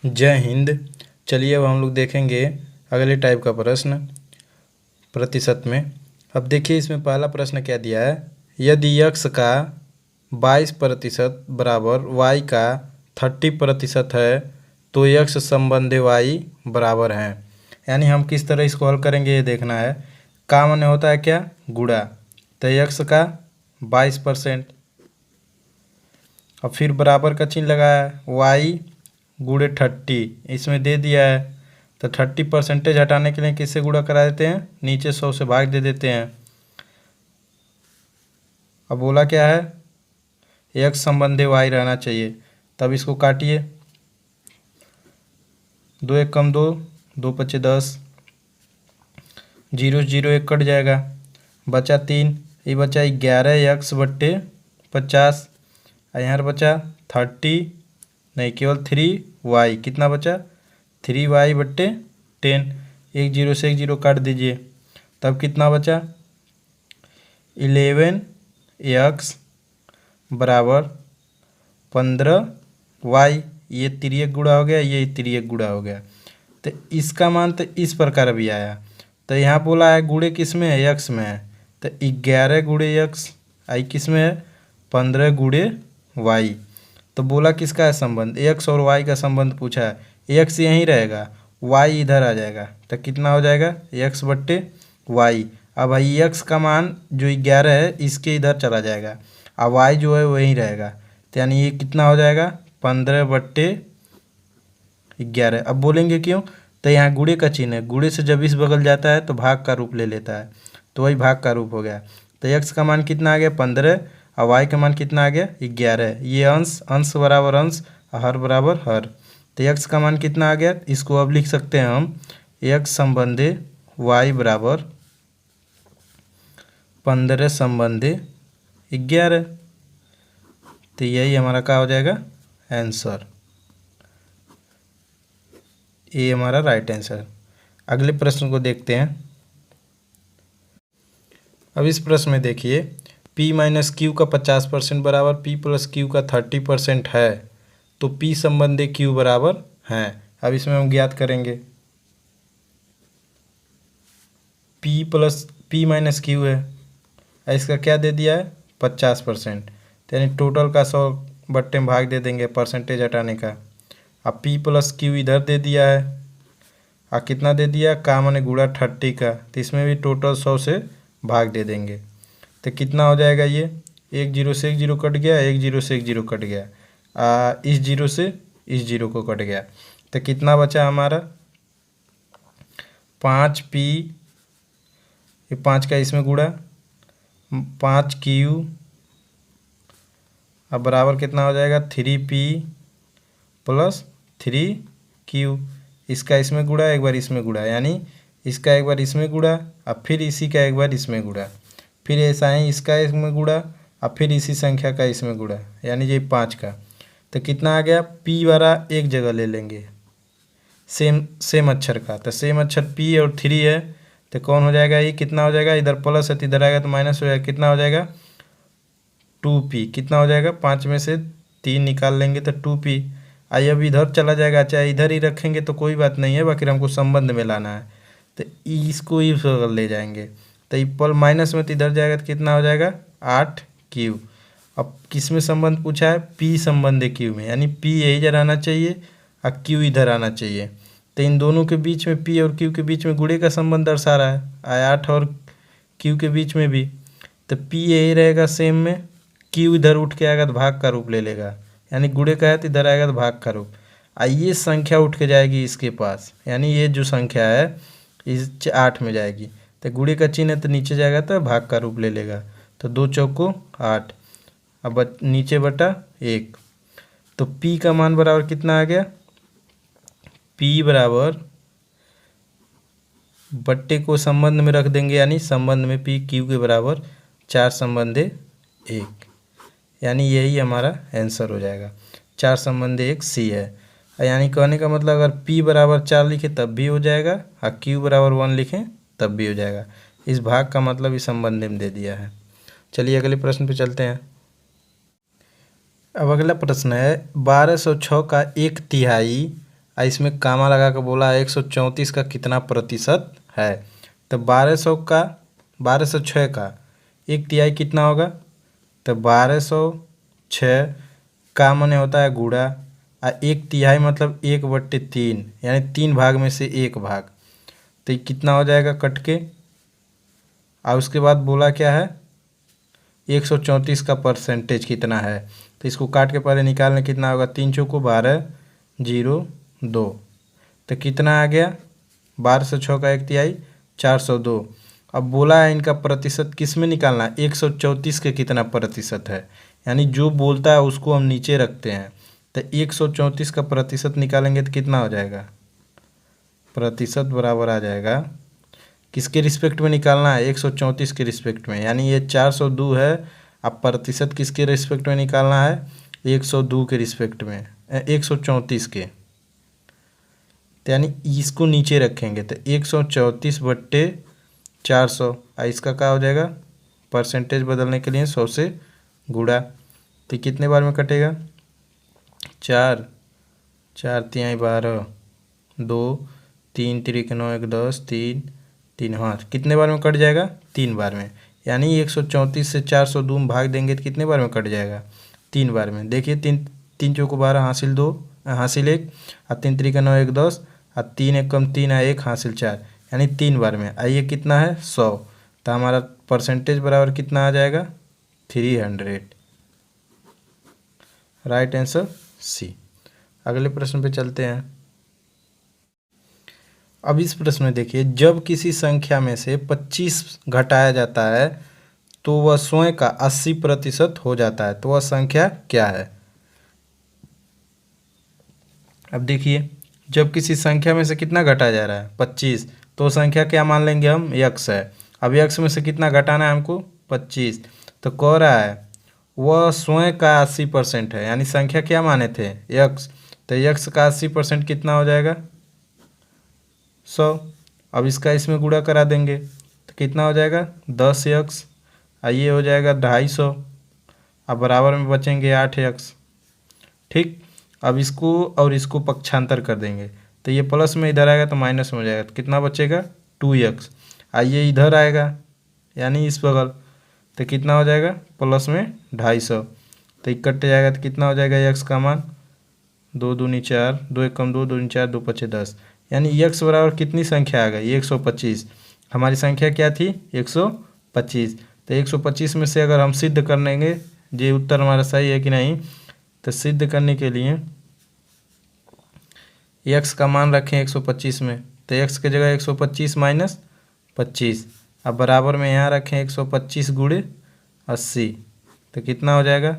जय हिंद। चलिए अब हम लोग देखेंगे अगले टाइप का प्रश्न प्रतिशत में। अब देखिए इसमें पहला प्रश्न क्या दिया है, यदि x का 22% बराबर y का 30% है तो x संबंधी y बराबर है। यानी हम किस तरह इसको हल करेंगे ये देखना है। का माने होता है क्या, गुणा। तो x का 22% और फिर बराबर का चिन्ह लगाया, y गुणे 30 इसमें दे दिया है। तो 30% हटाने के लिए किससे गुणा करा देते हैं, नीचे 100 से भाग दे देते हैं। अब बोला क्या है, x संबंधी y रहना चाहिए। तब इसको काटिए, 2 एक कम 2, 2 पचे 10, 0 0 एक कट जाएगा, बचा 3, ये बचा 11x बट्टे 50, यहाँ बचा 30 नहीं केवल 3y, कितना बचा 3y बट्टे 10, 1 0 से 1 0 काट दीजिए, तब कितना बचा 11x बराबर 15y। ये तिर्यक गुणा हो गया, ये तिर्यक गुणा हो गया। तो इसका मान तो इस प्रकार भी आया। तो यहाँ बोला है गुणे किस में है, x में है। तो 11 गुणे x आई किस में है, 15 गुणे y। तो बोला किसका है संबंध, x और y का संबंध पूछा है। x यहीं रहेगा, y इधर आ जाएगा, तो कितना हो जाएगा x बट्टे y। अब भाई x का मान जो 11 है इसके इधर चला जाएगा, अब y जो है वहीं रहेगा। तो यानी ये कितना हो जाएगा 15 बट्टे 11। अब बोलेंगे क्यों, तो यहाँ गुणे का चिन्ह है, गुणे से जब इस बगल जाता है तो भाग का रूप ले लेता है, तो वही भाग का रूप हो गया। तो x का मान कितना आ गया 15 और y का मान कितना आ गया 11। ये अंश अंश बराबर अंश, हर बराबर हर। तो x का मान कितना आ गया, इसको अब लिख सकते हैं हम x संबंधी y बराबर 15 संबंधी 11। तो यही हमारा क्या हो जाएगा आंसर, ये हमारा राइट आंसर। अगले प्रश्न को देखते हैं। अब इस प्रश्न में देखिए p माइनस क्यू का 50% बराबर p प्लस क्यू का 30% है तो p संबंधी q बराबर है। अब इसमें हम ज्ञात करेंगे, p माइनस क्यू है, इसका क्या दे दिया है 50%, तो यानी टोटल का 100 बट्टे में भाग दे देंगे परसेंटेज हटाने का। अब p प्लस क्यू इधर दे दिया है, और कितना दे दिया का माने गुणा 30 का, तो इसमें भी टोटल 100 से भाग दे देंगे। तो कितना हो जाएगा, ये 1 0 से 1 0 कट गया, 1 0 से 1 0 कट गया, इस 0 से इस 0 को कट गया। तो कितना बचा हमारा 5p, ये 5 का इसमें गुणा 5q, अब बराबर कितना हो जाएगा 3p प्लस 3q। इसका इसमें गुणा एक बार इसमें गुणा, यानी इसका एक बार इसमें गुणा अब फिर इसी का एक बार इसमें गुणा, फिर ऐसा ही इसका इसमें गुणा अब फिर इसी संख्या का इसमें गुणा, यानी ये 5 का। तो कितना आ गया p वाला एक जगह ले लेंगे सेम अक्षर का, तो सेम अक्षर p और 3 है, तो कौन हो जाएगा ये कितना हो जाएगा, इधर प्लस है तो इधर आएगा तो माइनस हो जाएगा, कितना हो जाएगा 2p। कितना हो जाएगा 5 में से 3 निकाल लेंगे तो 2p। आई अब इधर चला जाएगा, चाहे इधर ही रखेंगे तो कोई बात नहीं है, बाकी हमको संबंध में लाना है तो इसको ही ले जाएंगे। तो इक्वल माइनस में तो इधर जाएगा तो कितना हो जाएगा 8q। अब किस में संबंध पूछा है, p संबंध q में, यानी p यही इधर आना चाहिए और q इधर आना चाहिए। तो इन दोनों के बीच में p और q के बीच में गुणे का संबंध दर्शा रहा है, 8 और q के बीच में भी। तो p यही रहेगा सेम में, q इधर उठ के आएगा तो भाग का रूप ले लेगा, यानी गुणे का है तो इधर आएगा तो भाग का रूप। ये संख्या उठ के जाएगी इसके पास, यानी ये जो संख्या है इस 8 में जाएगी, तो गुणे का चिन्ह है तो नीचे जाएगा तो भाग का रूप ले लेगा। तो 2 चौको 8, अब नीचे बटा 1। तो p का मान बराबर कितना आ गया, p बराबर बट्टे को संबंध में रख देंगे, यानी संबंध में p q के बराबर 4 संबंधे 1, यानी यही हमारा आंसर हो जाएगा। 4 संबंधे 1 c है, यानी कहने का मतलब अगर p बराबर 4 लिखें तब भी हो जाएगा और q बराबर 1 लिखें तब भी हो जाएगा। इस भाग का मतलब इस संबंध में दे दिया है। चलिए अगले प्रश्न पे चलते हैं। अब अगला प्रश्न है 1206 का 1/3 इसमें कामा लगा कर बोला है 134 का कितना प्रतिशत है। तो 1206 का 1/3 कितना होगा। तो 1206 का माने होता है गुणा, 1/3 मतलब 1/3 यानी 3 भाग में से 1 भाग। तो ये कितना हो जाएगा कट के। और उसके बाद बोला क्या है 134 का परसेंटेज कितना है। तो इसको काट के पहले निकालने कितना होगा, 3 चौको 12 0 2। तो कितना आ गया 1206 का 1/3 402। अब बोला है इनका प्रतिशत किस में निकालना है, 134 के कितना प्रतिशत है, यानी जो बोलता है उसको हम नीचे रखते हैं। तो 134 का प्रतिशत निकालेंगे तो कितना हो जाएगा, प्रतिशत बराबर आ जाएगा किसके रिस्पेक्ट में निकालना है, 134 के रिस्पेक्ट में, यानी ये 402 है। अब प्रतिशत किसके रिस्पेक्ट में निकालना है, 102 के रिस्पेक्ट में, 134 के। तो यानी इसको नीचे रखेंगे तो 134/400। इसका क्या हो जाएगा, परसेंटेज बदलने के लिए 100 से गुणा। तो कितने बार में कटेगा, 4 4 3 12 2 3 3 9 1 10 3 3 हाँ कितने बार में कट जाएगा, 3 बार में। यानी 134 से 402 में भाग देंगे तो कितने बार में कट जाएगा, 3 बार में। देखिए 3 3 चौको 12 हासिल 2 हासिल 1 और 3 3 9 1 10 और 3 1 कम 3 1 हासिल 4, यानी 3 बार में। आइए कितना है 100। तो हमारा परसेंटेज बराबर कितना आ जाएगा 300। Right answer C. अगले प्रश्न पे चलते हैं। अब इस प्रश्न में देखिए, जब किसी संख्या में से 25 घटाया जाता है तो वह स्वयं का 80% हो जाता है, तो वह संख्या क्या है। अब देखिए जब किसी संख्या में से कितना घटाया जा रहा है 25, तो संख्या क्या मान लेंगे हम, x है। अब x में से कितना घटाना है हमको 25, तो कह रहा है वह स्वयं का 80% है, यानी संख्या क्या माने थे x। तो x का 80% कितना हो जाएगा 100। अब इसका इसमें गुणा करा देंगे तो कितना हो जाएगा 10x, ये हो जाएगा 250। अब बराबर में बचेंगे 8x। ठीक, अब इसको और इसको पक्षांतर कर देंगे तो ये प्लस में इधर आएगा तो माइनस में हो जाएगा, तो कितना बचेगा 2x। ये इधर आएगा यानी इस बगल, तो कितना हो जाएगा प्लस में 250। तो ये कट जाएगा तो कितना हो जाएगा x का मान 2 दूनी 4 2 1 कम 2 दूनी 4 2 5 10, यानी x बराबर कितनी संख्या आ गई 125। हमारी संख्या क्या थी 125। तो 125 में से अगर हम सिद्ध कर लेंगे ये उत्तर हमारा सही है कि नहीं, तो सिद्ध करने के लिए x का मान रखें 125 में, तो x की जगह 125 माइनस 25। अब बराबर में यहाँ रखें 125 गुणे 80, तो कितना हो जाएगा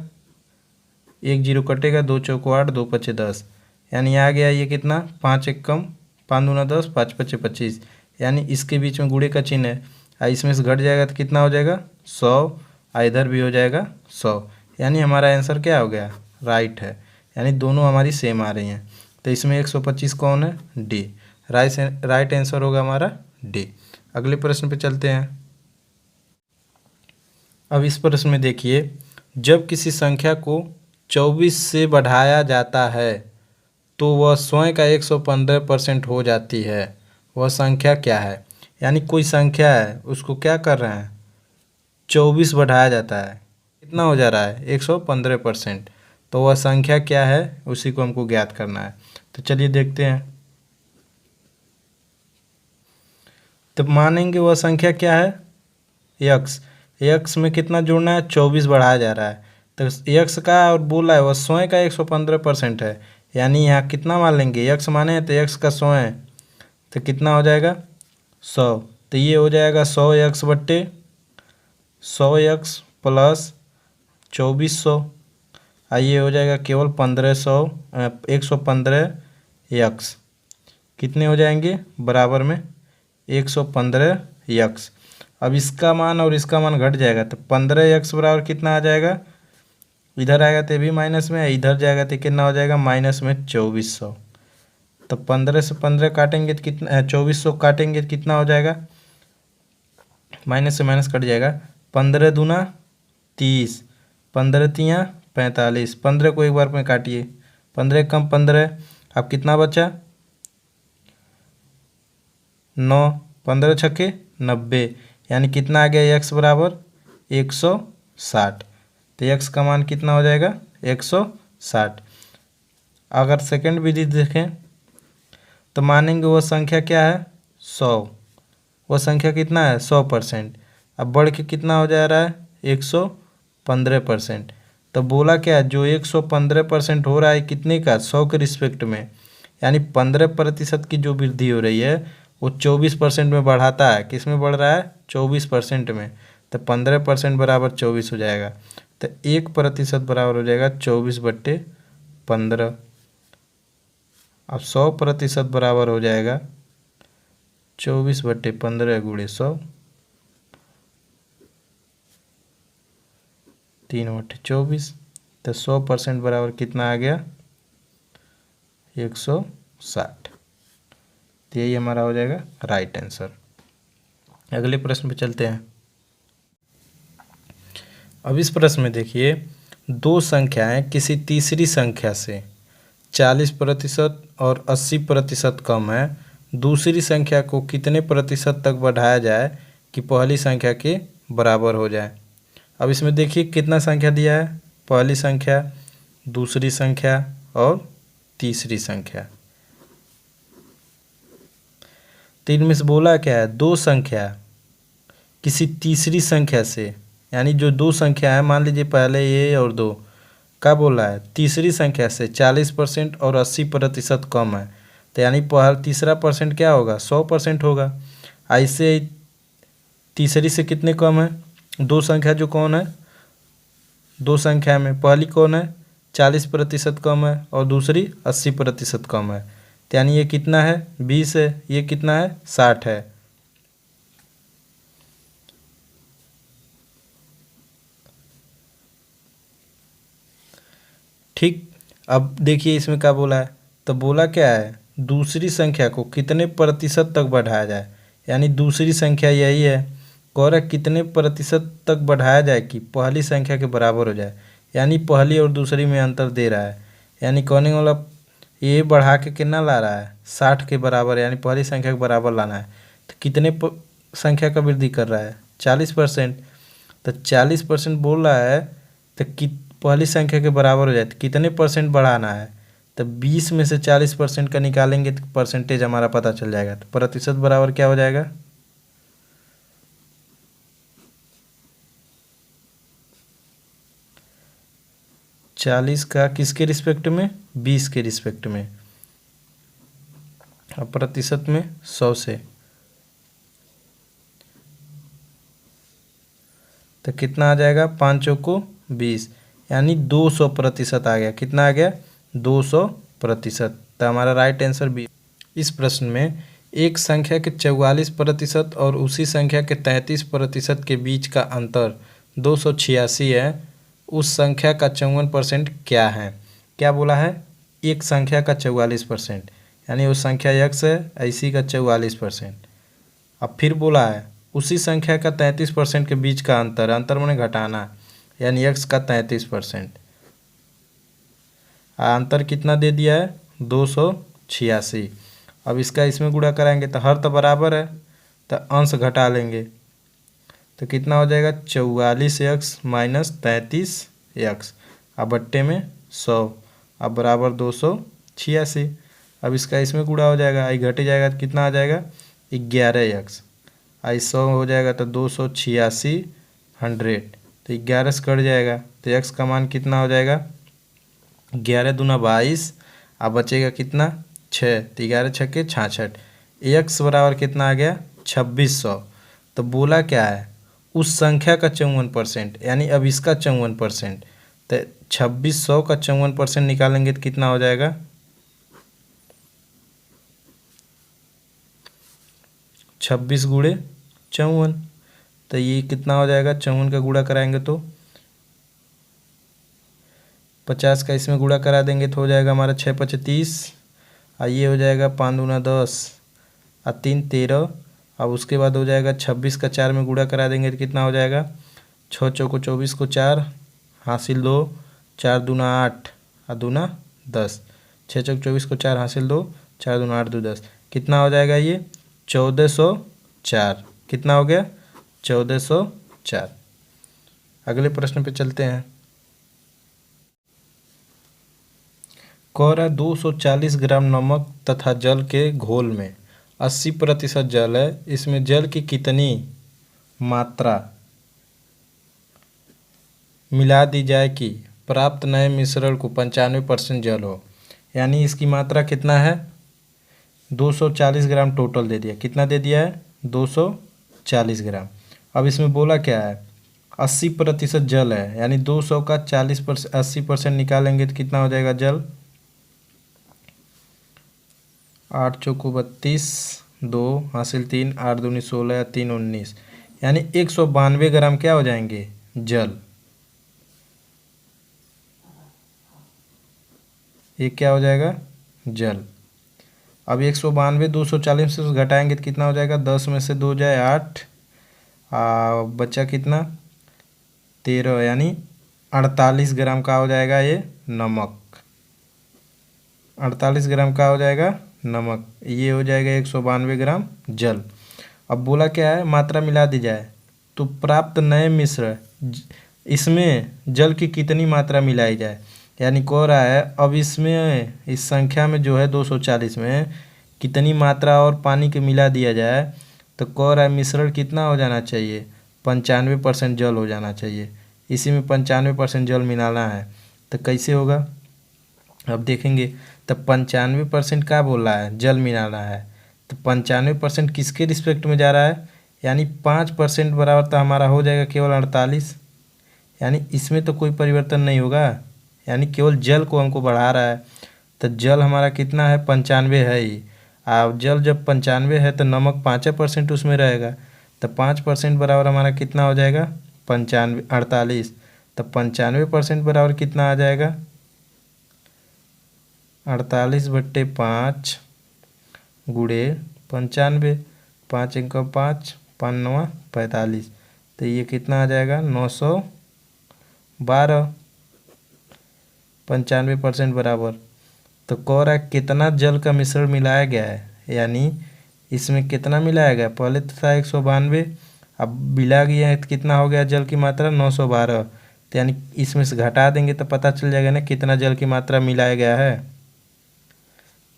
1 0 कटेगा 2 चौको 8 2 5 10, यानी आ गया ये कितना 5 1 कम 5 दूना 10 5 5 25, यानी इसके बीच में गुणे का चिन्ह है। इसमें से घट जाएगा तो कितना हो जाएगा 100, इधर भी हो जाएगा 100, यानी हमारा आंसर क्या हो गया राइट है, यानी दोनों हमारी सेम आ रही हैं। तो इसमें 125 कौन है डी, राइट आंसर होगा हमारा डी। अगले प्रश्न पे चलते हैं। अब इस प्रश्न में देखिए, जब किसी संख्या को 24 से बढ़ाया जाता है तो वह स्वयं का 115% हो जाती है, वह संख्या क्या है। यानी कोई संख्या है उसको क्या कर रहे हैं 24 बढ़ाया जाता है, कितना हो जा रहा है 115%, तो वह संख्या क्या है उसी को हमको ज्ञात करना है। तो चलिए देखते हैं। तो मानेंगे वह संख्या क्या है x में कितना जोड़ना है 24 बढ़ाया जा रहा है, तो x का और बोला है वह स्वयं का 115% है, यानी यहाँ कितना मान लेंगे x माने हैं तो x का स्वयं, तो कितना हो जाएगा 100। तो ये हो जाएगा 100x बट्टे 100x प्लस 2400, ये हो जाएगा केवल 1500 115x, कितने हो जाएंगे बराबर में 115x। अब इसका मान और इसका मान घट जाएगा तो 15x बराबर कितना आ जाएगा, इधर आएगा तो भी माइनस में, इधर जाएगा तो कितना हो जाएगा माइनस में 2400। तो 15 से 15 काटेंगे तो कितना 2400 काटेंगे तो कितना हो जाएगा, माइनस से माइनस कट जाएगा, 15 दूना 30 15 तियाँ 45, 15 को एक बार में काटिए, 15 कम 15 अब कितना बचा 9, 15 छक्के 90, यानी कितना आ गया x बराबर 160। तो x का मान कितना हो जाएगा 160। अगर सेकंड विधि देखें तो मानेंगे वो संख्या क्या है 100, वो संख्या कितना है 100%। अब बढ़ के कितना हो जा रहा है 115%। तो बोला क्या जो 115% हो रहा है कितने का 100 के रिस्पेक्ट में, यानी 15% की जो वृद्धि हो रही है वो 24% में बढ़ाता है। किस में बढ़ रहा है 24% में। तो 15% बराबर 24 हो जाएगा। तो 1% बराबर हो जाएगा 24/15। अब 100% बराबर हो जाएगा 24/15 गुणे 100, 3/24। तो 100% बराबर कितना आ गया 160। तो यही हमारा हो जाएगा राइट आंसर। अगले प्रश्न पे चलते हैं। अब इस प्रश्न में देखिए, दो संख्याएं किसी तीसरी संख्या से 40% और 80% कम है, दूसरी संख्या को कितने प्रतिशत तक बढ़ाया जाए कि पहली संख्या के बराबर हो जाए। अब इसमें देखिए कितना संख्या दिया है, पहली संख्या, दूसरी संख्या और तीसरी संख्या। तो इनमें से बोला क्या है, दो संख्या किसी तीसरी संख्या से, यानी जो दो संख्या है मान लीजिए पहले ये और दो, क्या बोला है तीसरी संख्या से 40% और 80% कम है। तो यानी तीसरा परसेंट क्या होगा 100% होगा। ऐसे तीसरी से कितने कम है, दो संख्या जो कौन है, दो संख्या में पहली कौन है 40% कम है और दूसरी 80% कम है। तो यानी ये कितना है 20 है, ये कितना है 60 है। ठीक, अब देखिए इसमें क्या बोला है, तो बोला क्या है दूसरी संख्या को कितने प्रतिशत तक बढ़ाया जाए, यानी दूसरी संख्या यही है, कह रहा कितने प्रतिशत तक बढ़ाया जाए कि पहली संख्या के बराबर हो जाए। यानी पहली और दूसरी में अंतर दे रहा है, यानी कहने वाला ये बढ़ा के कितना ला रहा है 60 के बराबर, यानी पहली संख्या के बराबर लाना है। तो कितने संख्या का वृद्धि कर रहा है 40%। तो 40% बोल रहा है तो पहली संख्या के बराबर हो जाए तो कितने परसेंट बढ़ाना है। तो 20 में से 40% का निकालेंगे तो परसेंटेज हमारा पता चल जाएगा। तो प्रतिशत बराबर क्या हो जाएगा 40 का किसके रिस्पेक्ट में 20 के रिस्पेक्ट में, और प्रतिशत में 100 से। तो कितना आ जाएगा 5 चौको 20, यानी 200% आ गया। कितना आ गया 200%। तो हमारा राइट आंसर बी। इस प्रश्न में एक संख्या के 44% और उसी संख्या के 33% के बीच का अंतर 286 है, उस संख्या का 54% क्या है। क्या बोला है, एक संख्या का 44%, यानी उस संख्या x है, ऐसी का 44%। अब फिर बोला है उसी संख्या का 33% के बीच का अंतर, अंतर मैंने घटाना, यानी x का 33%। अंतर कितना दे दिया है 286। अब इसका इसमें गुणा कराएंगे तो हर तो बराबर है, तो अंश घटा लेंगे तो कितना हो जाएगा 44x माइनस 33x, अब बट्टे में 100, अब बराबर 286। अब इसका इसमें गुणा हो जाएगा, आई घटे जाएगा तो कितना आ जाएगा 11x, आई 100 हो जाएगा तो 286 100, तो 11 से कट जाएगा तो x का मान कितना हो जाएगा 11 दूना 22, अब बचेगा कितना 6, तो 11 छक्के 66, x बराबर कितना आ गया 2600। तो बोला क्या है उस संख्या का 54%, यानी अब इसका 54%। तो 2600 का 54% निकालेंगे तो कितना हो जाएगा 26 गुणे 54। तो ये कितना हो जाएगा 54 का गुणा कराएंगे तो 50 का इसमें गुणा करा देंगे तो हो जाएगा हमारा 6 5 30, और ये हो जाएगा 5 दूना 10 और 3 13। अब उसके बाद हो जाएगा 26 का 4 में गुणा करा देंगे तो कितना हो जाएगा 6 चौको 24 को 4 हासिल 2, 4 दूना 8 और दूना 10। 6 चौक 24 को 4 हासिल 2, 4 दूनी 8 2 10, कितना हो जाएगा ये 1404। कितना हो गया 1404। अगले प्रश्न पे चलते हैं। कह रहा है 240 ग्राम नमक तथा जल के घोल में 80% जल है, इसमें जल की कितनी मात्रा मिला दी जाए कि प्राप्त नए मिश्रण को 95% जल हो। यानी इसकी मात्रा कितना है 240 ग्राम टोटल दे दिया। कितना दे दिया है 240 ग्राम। अब इसमें बोला क्या है 80% जल है, यानी 200 का 40% 80% निकालेंगे तो कितना हो जाएगा जल 8 चौको 32, 2 हासिल 3, 8 दूनी 16 या 3 19, यानी 192 ग्राम क्या हो जाएंगे जल। ये क्या हो जाएगा जल। अब 192 240 से घटाएंगे तो कितना हो जाएगा 10 में से 2 जाए 8, बचा कितना 13, यानी 48 ग्राम का हो जाएगा ये नमक। 48 ग्राम का हो जाएगा नमक, ये हो जाएगा 192 ग्राम जल। अब बोला क्या है मात्रा मिला दी जाए तो प्राप्त नए मिश्रण इसमें जल की कितनी मात्रा मिलाई जाए। यानी कह रहा है अब इसमें इस संख्या में जो है 240 में कितनी मात्रा और पानी के मिला दिया जाए, तो कह रहा है मिश्रण कितना हो जाना चाहिए 95% जल हो जाना चाहिए। इसी में 95% जल मिलाना है तो कैसे होगा अब देखेंगे। तो 95% का बोल रहा है जल मिलाना है, तो 95% किसके रिस्पेक्ट में जा रहा है, यानी 5% बराबर तो हमारा हो जाएगा केवल 48, यानी इसमें तो कोई परिवर्तन नहीं होगा, यानी केवल जल को हमको बढ़ा रहा है। तो जल हमारा कितना है 95 है ही। अब जल जब 95 है तो नमक 5% उसमें रहेगा, तो 5% बराबर हमारा कितना हो जाएगा 48। तो 95% बराबर कितना आ जाएगा 48/5 गुड़े 95, 5 1 5, 5 9 45, तो ये कितना आ जाएगा 912। 95% बराबर। तो कह रहा है कितना जल का मिश्रण मिलाया गया है, यानी इसमें कितना मिलाया गया, पहले तो था 192, अब मिला गया है तो कितना हो गया जल की मात्रा 912। तो यानी इसमें से घटा देंगे तो पता चल जाएगा ना कितना जल की मात्रा मिलाया गया है।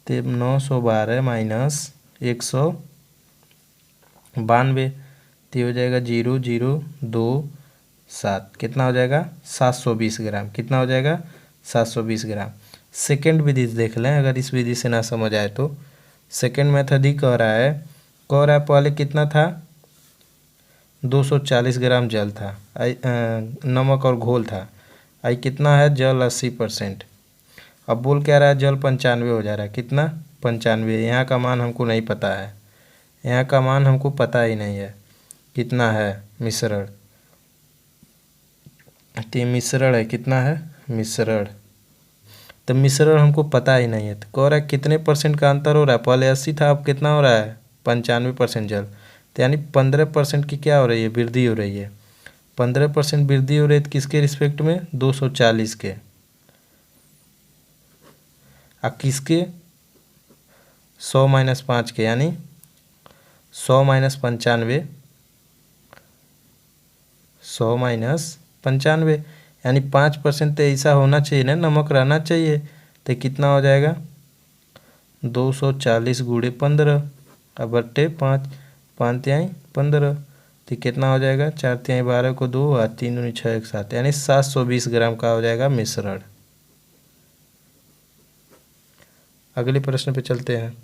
तो 912 माइनस 192, तो हो जाएगा 0.027, कितना हो जाएगा 720 ग्राम। कितना हो जाएगा 720 ग्राम। सेकेंड विधि देख लें, अगर इस विधि से ना समझ आए तो सेकेंड मेथड ही कह रहा है पहले कितना था 240 ग्राम जल था, नमक और घोल था, आई कितना है जल 80%। अब बोल क्या रहा है जल 95 हो जा रहा है, कितना 95। यहाँ का मान हमको नहीं पता है, यहाँ का मान हमको पता ही नहीं है कितना है मिश्रण। तो मिश्रण है कितना है मिश्रण, तो मिश्रण हमको पता ही नहीं है। तो कह रहा है कितने परसेंट का अंतर हो रहा है, पहले 80 था अब कितना हो रहा है 95% जल। तो यानी 15% की क्या हो रही है वृद्धि हो रही है। 15% वृद्धि हो रही है तो किसके रिस्पेक्ट में 240 के, और किसके 100 - 5 के, यानी 100 - 95, 100 - 95, यानी 5% तो ऐसा होना चाहिए ना नमक रहना चाहिए। तो कितना हो जाएगा 240 गुणे 15 अब बट्टे 5, 5 तिहाई 15, तो कितना हो जाएगा 4 तिहाई 12 को 2 और 3 दूनी 6 1 7, यानी 720 ग्राम का हो जाएगा मिश्रण। अगले प्रश्न पे चलते हैं।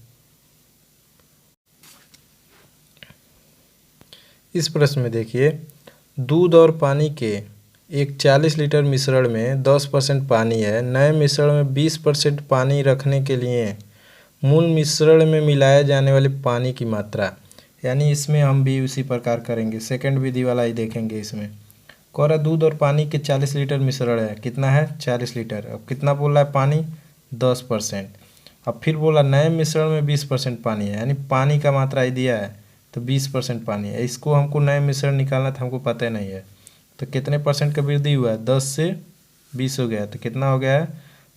इस प्रश्न में देखिए दूध और पानी के एक 40 लीटर मिश्रण में 10% पानी है, नए मिश्रण में 20% पानी रखने के लिए मूल मिश्रण में मिलाए जाने वाले पानी की मात्रा, यानी इसमें हम भी उसी प्रकार करेंगे, सेकंड विधि वाला ही देखेंगे। इसमें कह रहा दूध और पानी के 40 लीटर मिश्रण है, कितना है 40 लीटर। अब कितना बोल रहा है पानी 10%। अब फिर बोला नए मिश्रण में 20% पानी है, यानी पानी का मात्रा ही दिया है तो 20% पानी है। इसको हमको नए मिश्रण निकालना था, हमको पता नहीं है। तो कितने परसेंट का वृद्धि हुआ है 10 से 20 हो गया, तो कितना हो गया है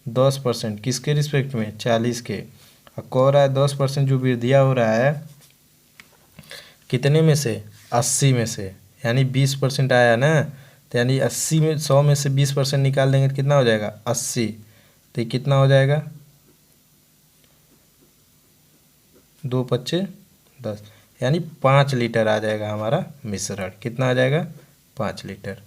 10% किसके रिस्पेक्ट में, 40 के। अब कह रहा है 10% जो वृद्धिया हो रहा है कितने में से, 80 में से, यानी 20% आया ना, तो यानी 80 में 100 में से 20% निकाल देंगे तो कितना हो जाएगा, 80। तो ये कितना हो जाएगा, 2 पच्चे 10, यानी 5 लीटर आ जाएगा हमारा मिश्रण। कितना आ जाएगा, 5 लीटर।